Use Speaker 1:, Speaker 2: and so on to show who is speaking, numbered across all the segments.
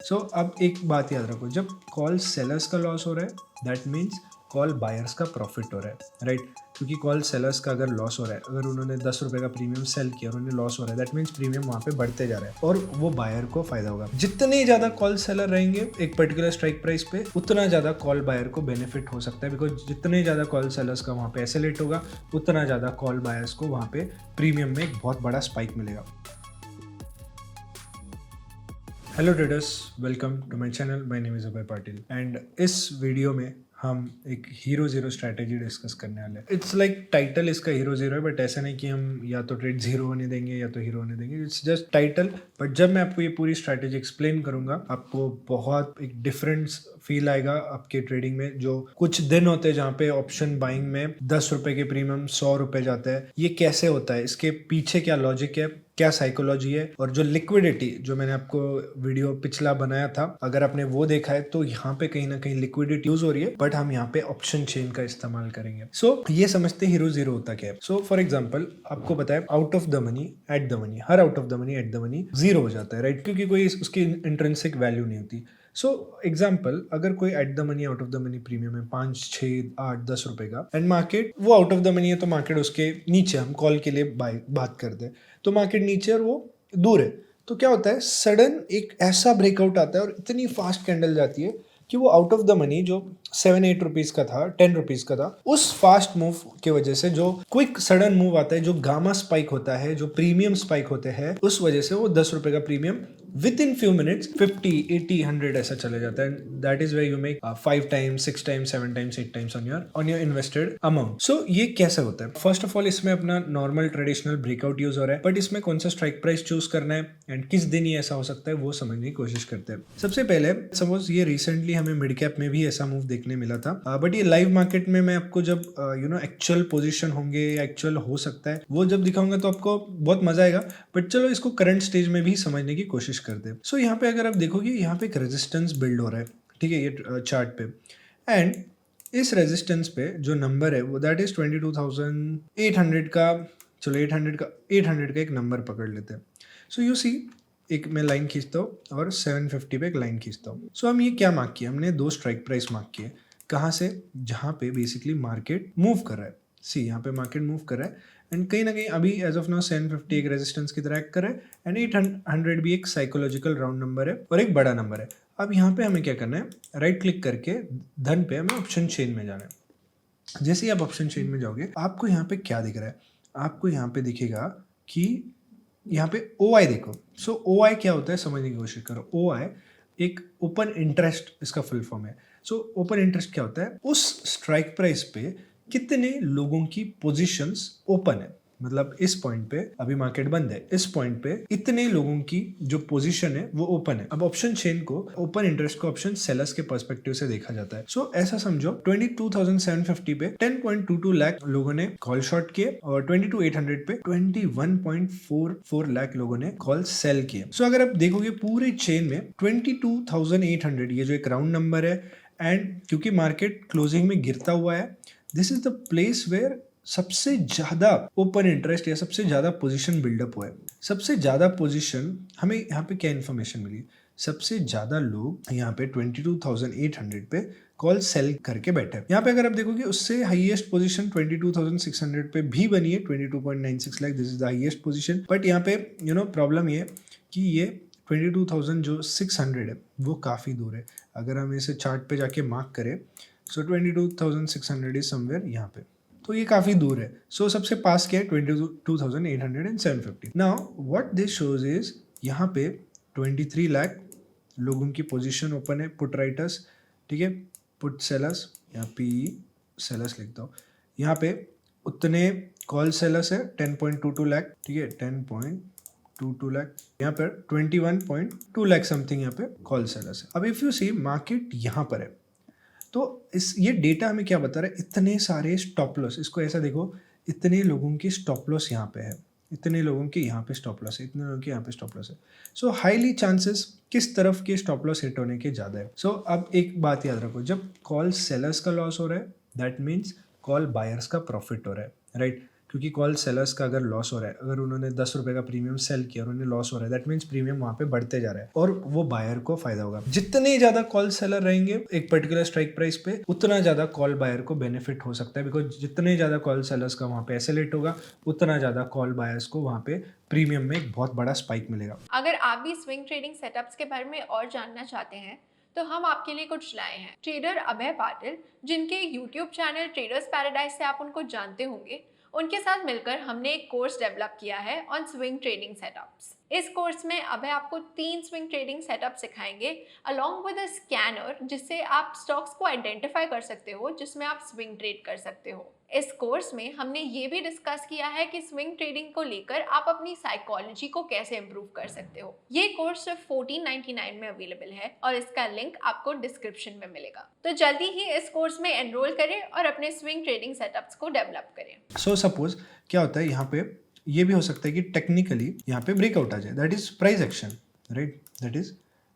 Speaker 1: सो अब एक बात याद रखो, जब कॉल सेलर्स का लॉस हो रहा है दैट मीन्स कॉल बायर्स का प्रॉफिट हो रहा है, राइट? क्योंकि कॉल सेलर्स का अगर लॉस हो रहा है, अगर उन्होंने 10 रुपये का प्रीमियम सेल किया और उन्हें लॉस हो रहा है, दैट मीन्स प्रीमियम वहाँ पे बढ़ते जा रहा है और वो बायर को फायदा होगा। जितने ज़्यादा कॉल सेलर रहेंगे एक पर्टिकुलर स्ट्राइक प्राइस पे, उतना ज़्यादा कॉल बायर को बेनिफिट हो सकता है, बिकॉज जितने ज़्यादा कॉल सेलर्स का वहाँ पे एसेलेट होगा, उतना ज़्यादा कॉल बायर्स को वहाँ पे प्रीमियम में एक बहुत बड़ा स्पाइक मिलेगा। Hello traders, welcome to my channel. My name is Abhay Patil and इस वीडियो में हम एक हीरो जीरो स्ट्रैटेजी डिस्कस करने वाले हैं। इट्स लाइक टाइटल इसका हीरो जीरो है, बट ऐसा नहीं कि हम या तो ट्रेड जीरो होने देंगे या तो हीरो होने देंगे। इट्स जस्ट टाइटल, बट जब मैं आपको ये पूरी स्ट्रैटेजी एक्सप्लेन करूंगा, आपको बहुत एक डिफरेंस फील आएगा आपके ट्रेडिंग में। जो कुछ दिन होते हैं जहाँ पे ऑप्शन बाइंग में 10 रुपए के प्रीमियम 100 रुपए जाता है, ये कैसे होता है, इसके पीछे क्या लॉजिक है, क्या साइकोलॉजी है, और जो लिक्विडिटी, जो मैंने आपको वीडियो पिछला बनाया था, अगर आपने वो देखा है तो यहाँ पे कहीं ना कहीं लिक्विडिटी यूज हो रही है, बट हम यहाँ पे ऑप्शन चेन का इस्तेमाल करेंगे। सो ये समझते हीरो जीरो होता क्या है। सो फॉर एग्जांपल आपको पता है out of the money at the money, her out of the money at the money zero हो जाता है, राइट? क्योंकि कोई उसकी इंट्रिंसिक वैल्यू नहीं होती। सो एग्जाम्पल, अगर कोई eight the money out of the money premium है 5, 6, 8, 10 रुपए का, एंड मार्केट वो आउट ऑफ द मनी है, तो मार्केट उसके नीचे, हम कॉल के लिए बात करते हैं, तो मार्केट नीचे और वो दूर है, तो क्या होता है, सडन एक ऐसा ब्रेकआउट आता है और इतनी फास्ट कैंडल जाती है कि वो आउट ऑफ द मनी जो 7-8 रुपीज का था, 10 रुपीज का था, उस फास्ट मूव की वजह से, जो क्विक सडन मूव आता है, जो गामा स्पाइक होता है, जो प्रीमियम स्पाइक होते हैं, उस वजह से वो 10 रुपए का premium within few minutes 50, 80, 100 ऐसा चले जाता है। That is where you make 5 times, 6 times, 7 times, 8 times on your invested amount. So ये कैसे होता है? फर्स्ट ऑफ ऑल, इसमें अपना नॉर्मल ट्रेडिशनल ब्रेकआउट यूज हो रहा है, बट इसमें कौन सा स्ट्राइक प्राइस चूज करना है एंड किस दिन ये ऐसा हो सकता है, वो समझने की कोशिश करते हैं। सबसे पहले सपोज ये रिसेंटली हमें मिड कैप में भी ऐसा मूव देखने मिला था, बट ये लाइव मार्केट में मैं आपको जब एक्चुअल पोजीशन होंगे या एक्चुअल हो सकता है वो जब दिखाऊंगा तो आपको बहुत मजा आएगा। बट चलो इसको करंट स्टेज में भी समझने की कोशिश करते हैं। सो यहाँ पे अगर आप देखोगे, यहाँ पे एक रेजिस्टेंस बिल्ड हो रहा है, ठीक है, ये चार्ट पे, एंड इस रेजिस्टेंस पे जो नंबर है वो दैट इज 22,800 का। चलो 800 का एक नंबर पकड़ लेते हैं। सो यू सी, एक मैं लाइन खींचता हूँ और 750 पे एक लाइन खींचता हूँ। सो हम ये क्या मार्क किया, हमने दो स्ट्राइक प्राइस मार्क किए। कहाँ से? जहाँ पे बेसिकली मार्केट मूव कर रहा है। सी, यहाँ पे मार्केट मूव कर रहा है एंड कहीं ना कहीं अभी एज ऑफ नाउ 750 एक रेजिस्टेंस की तरह एक्ट कर रहा है, एंड 800 भी एक साइकोलॉजिकल राउंड नंबर है और एक बड़ा नंबर है। अब यहाँ पे हमें क्या करना है, राइट क्लिक करके धन पे हमें ऑप्शन चेन में जाना है। जैसे ही आप ऑप्शन चेन में जाओगे, आपको यहाँ पे क्या दिख रहा है? आपको यहाँ पे दिखेगा कि यहाँ पे OI देखो। सो OI क्या होता है समझने की कोशिश करो। OI एक ओपन इंटरेस्ट, इसका फुल फॉर्म है। सो ओपन इंटरेस्ट क्या होता है? उस स्ट्राइक प्राइस पे कितने लोगों की पोजीशंस ओपन है, मतलब इस पॉइंट पे अभी मार्केट बंद है, इस पॉइंट पे इतने लोगों की जो पोजीशन है वो ओपन है। अब ऑप्शन चेन को, ओपन इंटरेस्ट को ऑप्शन सेलर्स के पर्सपेक्टिव से देखा जाता है। सो ऐसा समझो 22,750 पे 10.22 लाख लोगों ने कॉल शॉर्ट किए और 22,800 पे 21.44 लाख लोगों ने कॉल सेल किए। सो अगर आप देखोगे पूरे चेन में 22,800 ये जो एक राउंड नंबर है, एंड क्योंकि मार्केट क्लोजिंग में गिरता हुआ है, this is the place where सबसे ज्यादा ओपन इंटरेस्ट या सबसे ज्यादा पोजीशन बिल्डअप हुआ है। सबसे ज्यादा पोजीशन हमें यहाँ पे क्या इन्फॉर्मेशन मिली? सबसे ज्यादा लोग यहाँ पे 22,800 पे कॉल सेल करके बैठे। यहाँ पे अगर आप देखोगे, उससे हाईएस्ट पोजीशन 22,600 पे भी बनी है, 22.96 lakh. This is the highest position. But यहाँ पे प्रॉब्लम ये कि ये 22,000 जो 600 है वो काफ़ी दूर है। अगर हम इसे चार्ट पे जाके मार्क करें, सो 22,600 इज समवेयर यहाँ पे, तो ये काफ़ी दूर है। सो सबसे पास क्या है? 22,800 and 750। Now what this shows is, यहाँ पे 23 लाख लोगों की पोजीशन ओपन है, पुट राइटर्स, ठीक है, पुट सेलर्स, यहाँ PE सेलर्स लिखता हूँ। यहाँ पे उतने कॉल सेलर्स है 10.22 लाख, ठीक है, 10.22 लाख। यहाँ पर 21.2 लाख समथिंग यहाँ पे कॉल सेलर्स है। अब इफ यू सी, मार्केट यहाँ पर है, तो ये डेटा हमें क्या बता रहा है? इतने सारे स्टॉप लॉस, इसको ऐसा देखो, इतने लोगों की स्टॉप लॉस यहाँ पे है, इतने लोगों के यहाँ पे स्टॉप लॉस है, इतने लोगों के यहाँ पे स्टॉप लॉस है। सो हाईली चांसेस किस तरफ के स्टॉप लॉस हिट होने के ज़्यादा है। सो अब एक बात याद रखो, जब कॉल सेलर्स का लॉस हो रहा है दैट मीन्स कॉल बायर्स का प्रॉफिट हो रहा है, राइट? क्योंकि कॉल सेलर्स का अगर लॉस हो रहा है, अगर उन्होंने 10 रुपए का प्रीमियम सेल किया और उन्हें लॉस हो रहा है, दैट मीन्स प्रीमियम वहाँ पे बढ़ते जा रहा है और वो बायर को फायदा होगा। जितने ज़्यादा कॉल सेलर रहेंगे एक पर्टिकुलर स्ट्राइक प्राइस पे, उतना ज़्यादा कॉल बायर को बेनिफिट हो सकता है, बिकॉज जितने ज़्यादा कॉल सेलर्स का वहाँ पे एसेलेट होगा, उतना ज़्यादा कॉल बायर्स को वहाँ पे प्रीमियम में एक बहुत बड़ा स्पाइक मिलेगा।
Speaker 2: अगर आप भी स्विंग ट्रेडिंग सेटअप्स के बारे में और जानना चाहते हैं तो हम आपके लिए कुछ लाए हैं। ट्रेडर अभय पाटिल, जिनके YouTube चैनल ट्रेडर्स पैराडाइज से आप उनको जानते होंगे, उनके साथ मिलकर हमने एक कोर्स डेवलप किया है ऑन स्विंग ट्रेडिंग सेटअप्स। इस कोर्स में अभय आपको 3 स्विंग ट्रेडिंग सेटअप सिखाएंगे अलोंग विद अ स्कैनर, जिससे आप स्टॉक्स को आइडेंटिफाई कर सकते हो जिसमें आप स्विंग ट्रेड कर सकते हो। इस कोर्स में हमने ये भी डिस्कस किया है कि स्विंग ट्रेडिंग को लेकर आप अपनी साइकोलॉजी को कैसे इंप्रूव कर सकते हो। ये कोर्स सिर्फ 1499 में अवेलेबल है और इसका लिंक आपको डिस्क्रिप्शन में मिलेगा। तो जल्दी ही इस कोर्स में एनरोल करें और अपने स्विंग ट्रेडिंग सेटअप्स को डेवलप करें।
Speaker 1: सो सपोज क्या होता है यहाँ पे, ये भी हो सकता है कि टेक्निकली यहाँ पे ब्रेकआउट आ जाए, that is price action, right, that is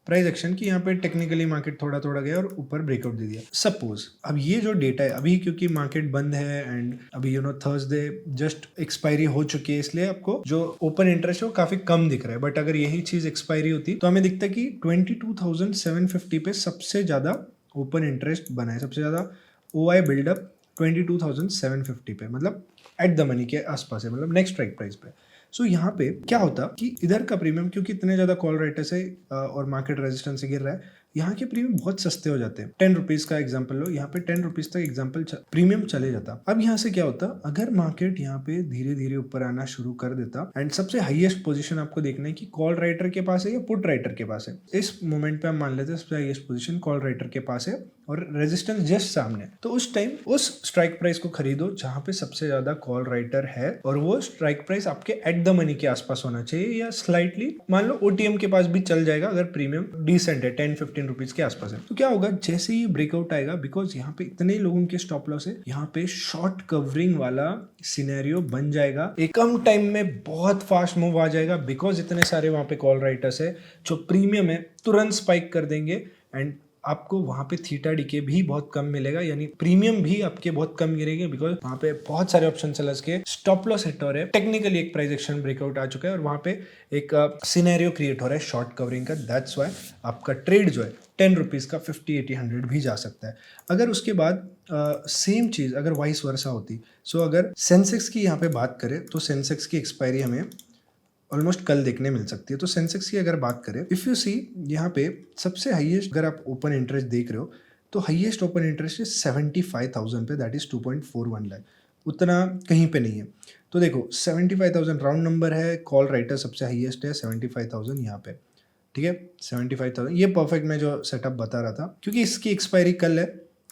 Speaker 1: price action की यहाँ पे टेक्निकली मार्केट थोड़ा थोड़ा गया और ऊपर ब्रेकआउट दे दिया। सपोज अब ये जो डेटा है अभी, क्योंकि मार्केट बंद है एंड अभी थर्सडे जस्ट एक्सपायरी हो चुकी है, इसलिए आपको जो ओपन इंटरेस्ट है वो काफी कम दिख रहा है। बट अगर यही चीज एक्सपायरी होती तो हमें दिखता है कि 22,750 पे सबसे ज्यादा ओपन इंटरेस्ट बना है, सबसे ज्यादा OI बिल्डअप 22,750 पे, मतलब एट द मनी के आसपास है, मतलब नेक्स्ट स्ट्राइक प्राइस पे। सो यहाँ पे क्या होता कि इधर का प्रीमियम, क्योंकि इतने ज़्यादा कॉल राइटर्स है और मार्केट रेजिस्टेंस से गिर रहा है, यहाँ के प्रीमियम बहुत सस्ते हो जाते हैं। 10 रुपीज़ का एग्जाम्पल लो, यहाँ पे 10 रुपीज़ तक एग्जाम्पल प्रीमियम चले जाता। अब यहाँ से क्या होता, अगर मार्केट यहाँ पे धीरे धीरे ऊपर आना शुरू कर देता एंड सबसे हाईएस्ट पोजीशन आपको देखना है कि कॉल राइटर के पास है या पुट राइटर के पास है। इस मोमेंट पे हम मान लेते हैं सबसे हाईएस्ट पोजीशन कॉल राइटर के पास है और रेजिस्टेंस जस्ट सामने, तो उस टाइम उस स्ट्राइक प्राइस को खरीदो जहां पे सबसे ज्यादा कॉल राइटर है और वो स्ट्राइक प्राइस आपके एट द मनी के आसपास होना चाहिए या स्लाइटली, मान लो OTM के पास भी चल जाएगा अगर प्रीमियम डिसेंट है, 10-15 रुपीज के आसपास है। तो क्या होगा, जैसे ही ब्रेकआउट आएगा, बिकॉज यहाँ पे इतने लोगों के स्टॉप लॉस है, यहाँ पे शॉर्ट कवरिंग वाला सिनेरियो बन जाएगा, एक कम टाइम में बहुत फास्ट मूव आ जाएगा, बिकॉज इतने सारे वहां पे कॉल राइटर्स है जो प्रीमियम है तुरंत स्पाइक कर देंगे एंड आपको वहाँ पे थीटा डीके भी बहुत कम मिलेगा, यानी प्रीमियम भी आपके बहुत कम गिरेंगे, बिकॉज वहाँ पे बहुत सारे ऑप्शन सेलर्स के स्टॉप लॉस हिट हो रहे हैं, टेक्निकली एक प्राइस एक्शन ब्रेकआउट आ चुका है और वहाँ पे एक सिनेरियो क्रिएट हो रहा है शॉर्ट कवरिंग का। दैट्स वाई आपका ट्रेड जो है 10 रुपीज़ का 50, 80, 100 भी जा सकता है। अगर उसके बाद सेम चीज़ अगर वाइस वर्सा होती, सो अगर सेंसेक्स की यहाँ पे बात करें तो सेंसेक्स की एक्सपायरी हमें ऑलमोस्ट कल देखने मिल सकती है। तो सेंसेक्स की अगर बात करें, इफ़ यू सी यहाँ पे सबसे हाईएस्ट अगर आप ओपन इंटरेस्ट देख रहे हो तो हाईएस्ट ओपन इंटरेस्ट है 75,000 पे, दैट इज 2.41 लाख, उतना कहीं पे नहीं है। तो देखो 75,000 राउंड नंबर है, कॉल राइटर सबसे हाईएस्ट है 75,000 यहाँ पे, ठीक है 75,000, ये परफेक्ट मैं जो सेटअप बता रहा था, क्योंकि इसकी एक्सपायरी कल है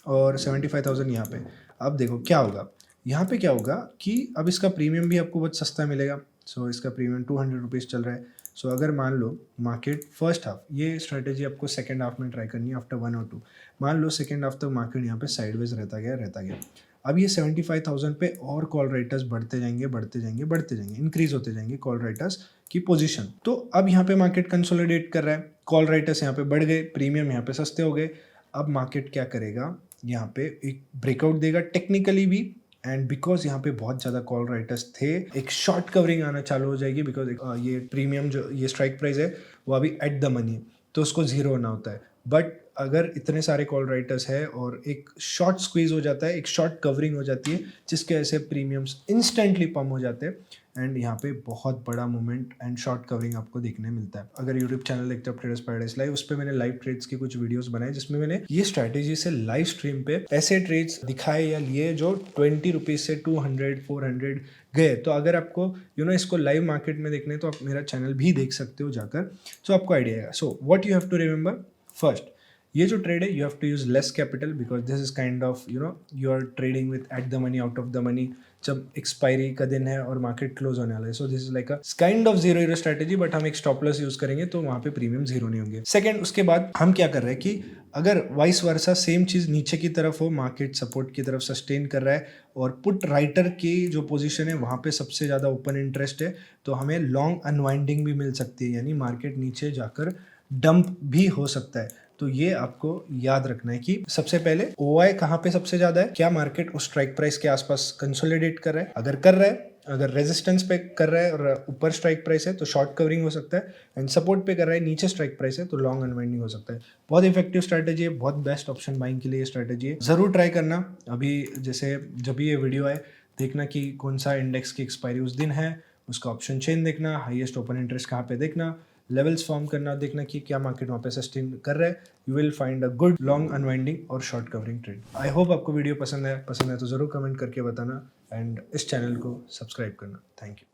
Speaker 1: और 75,000 यहाँ पे। अब देखो क्या होगा, यहाँ पे क्या होगा कि अब इसका प्रीमियम भी आपको बहुत सस्ता मिलेगा। सो इसका प्रीमियम 200 रुपीज़ चल रहा है। सो अगर मान लो मार्केट फर्स्ट हाफ, ये स्ट्रेटेजी आपको सेकंड हाफ में ट्राई करनी है आफ्टर 1 और 2, मान लो सेकंड हाफ तक मार्केट यहाँ पे साइडवेज रहता गया। अब ये 75,000 पे और कॉल राइटर्स बढ़ते जाएंगे, इंक्रीज होते जाएंगे कॉल राइटर्स की पोजीशन। तो अब यहाँ पे मार्केट कंसोलिडेट कर रहा है, कॉल राइटर्स यहाँ पे बढ़ गए, प्रीमियम यहाँ पे सस्ते हो गए। अब मार्केट क्या करेगा, यहाँ पे एक ब्रेकआउट देगा टेक्निकली भी, एंड बिकॉज यहाँ पे बहुत ज़्यादा कॉल राइटर्स थे, एक शॉर्ट कवरिंग आना चालू हो जाएगी, बिकॉज ये प्रीमियम जो ये स्ट्राइक प्राइस है वो अभी एट द मनी है, तो उसको जीरो होना होता है। बट अगर इतने सारे कॉल राइटर्स है और एक शॉर्ट स्क्वीज हो जाता है, एक शॉर्ट कवरिंग हो जाती है, जिसके वजह से प्रीमियम्स इंस्टेंटली पम हो जाते हैं एंड यहाँ पे बहुत बड़ा मूवमेंट एंड शॉर्ट कवरिंग आपको देखने मिलता है। अगर यूट्यूब चैनल देखते हो ट्रेडर्स पैराडाइज लाइव, उस पर मैंने लाइव ट्रेड्स की कुछ वीडियोस बनाए, जिसमें मैंने ये स्ट्रैटेजी से लाइव स्ट्रीम पे ऐसे ट्रेड्स दिखाए या लिए जो 20 रुपीज़ से 200, 400 गए। तो अगर आपको इसको लाइव मार्केट में देखने तो आप मेरा चैनल भी देख सकते हो जाकर, सो आपको आइडिया आएगा। So what you have to remember, first ये जो ट्रेड है you have to use less capital, because this is kind of you are trading with at the money, out of the money, जब expiry का दिन है और market close होने वाला है। So this is like a kind of zero hero strategy, but हम एक स्टॉप लॉस यूज करेंगे तो वहाँ पे प्रीमियम जीरो नहीं होंगे। सेकंड, उसके बाद हम क्या कर रहे हैं कि अगर वाइस वर्सा सेम चीज़ नीचे की तरफ हो, मार्केट सपोर्ट की तरफ सस्टेन कर रहा है और पुट राइटर की जो पोजीशन है वहाँ पे सबसे ज़्यादा ओपन इंटरेस्ट है, तो हमें लॉन्ग अनवाइंडिंग भी मिल सकती है, यानी मार्केट नीचे जाकर डंप भी हो सकता है। तो ये आपको याद रखना है कि सबसे पहले OI कहाँ पे सबसे ज्यादा है, क्या मार्केट उस स्ट्राइक प्राइस के आसपास कंसोलिडेट कर रहा है, अगर कर रहा है अगर रेजिस्टेंस पे कर रहा है और ऊपर स्ट्राइक प्राइस है तो शॉर्ट कवरिंग हो सकता है, एंड सपोर्ट पे कर रहा है नीचे स्ट्राइक प्राइस है तो लॉन्ग अनवाइंडिंग हो सकता है। बहुत इफेक्टिव स्ट्रैटेजी है, बहुत बेस्ट ऑप्शन बाइंग के लिए ये स्ट्रैटेजी है, ज़रूर ट्राई करना। अभी जैसे जब भी ये वीडियो आए देखना कि कौन सा इंडेक्स की एक्सपायरी उस दिन है, उसका ऑप्शन चेन देखना, हाईएस्ट ओपन इंटरेस्ट कहाँ पे देखना, लेवल्स फॉर्म करना, देखना कि क्या मार्केट वहाँ पे सस्टेन कर रहा है। You will find a good long unwinding और short covering trade. I hope आपको वीडियो पसंद है तो ज़रूर कमेंट करके बताना, एंड इस चैनल को सब्सक्राइब करना। Thank you.